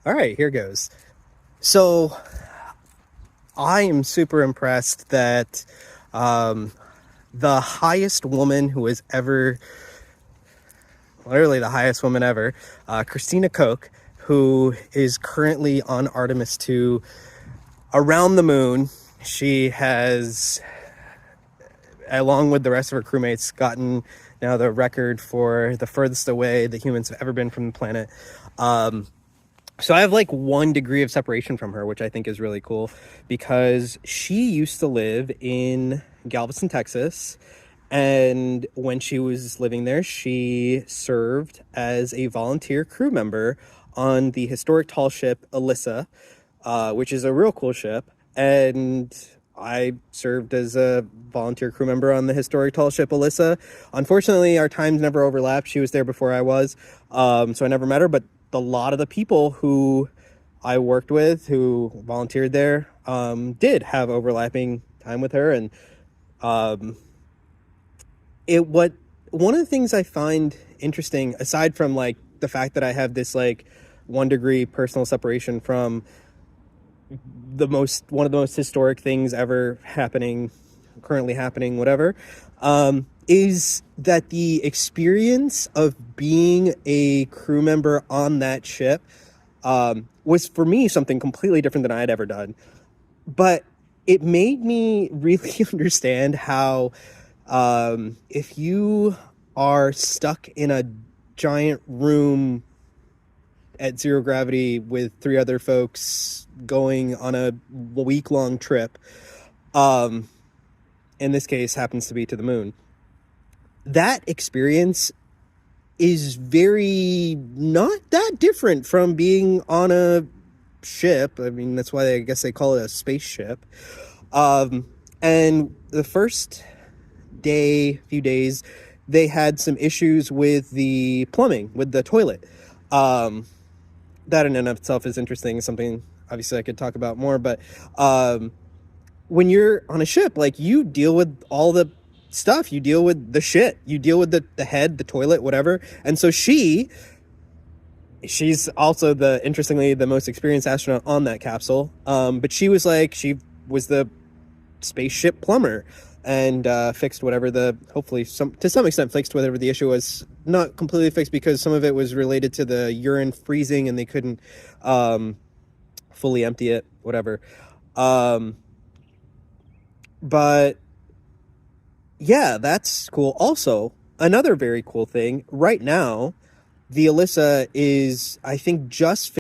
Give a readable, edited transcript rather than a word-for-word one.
All right, here goes. So I am super impressed that um, the highest woman who has ever, literally the highest woman ever, Christina Koch, who is currently on Artemis 2 around the moon. She has, along with the rest of her crewmates, gotten now the record for the furthest away that humans have ever been from the planet. So I have like 1 degree of separation from her, which I think is really cool because she used to live in Galveston, Texas. And when she was living there, she served as a volunteer crew member on the historic tall ship Alyssa, which is a real cool ship. And I served as a volunteer crew member on the historic tall ship Alyssa. Unfortunately, our times never overlapped. She was there before I was, so I never met her. But a lot of the people who I worked with, who volunteered there, did have overlapping time with her. And it what one of the things I find interesting, aside from like the fact that I have this like 1 degree personal separation from one of the most historic things ever currently happening, whatever, is that the experience of being a crew member on that ship was for me something completely different than I had ever done. But it made me really understand how if you are stuck in a giant room at zero gravity with 3 other folks going on a week-long trip, in this case happens to be to the moon, that experience is very not that different from being on a ship. I mean, that's why I guess they call it a spaceship. And the first few days, they had some issues with the plumbing, with the toilet. That in and of itself is interesting. Something obviously I could talk about more, but when you're on a ship, like, you deal with all the stuff. You deal with the shit. You deal with the head, the toilet, whatever. And so she's also interestingly the most experienced astronaut on that capsule. But she was the spaceship plumber and fixed whatever hopefully to some extent fixed whatever the issue was. Not completely fixed because some of it was related to the urine freezing and they couldn't fully empty it, whatever. But yeah, that's cool. Also, another very cool thing right now, the Alyssa is, I think, just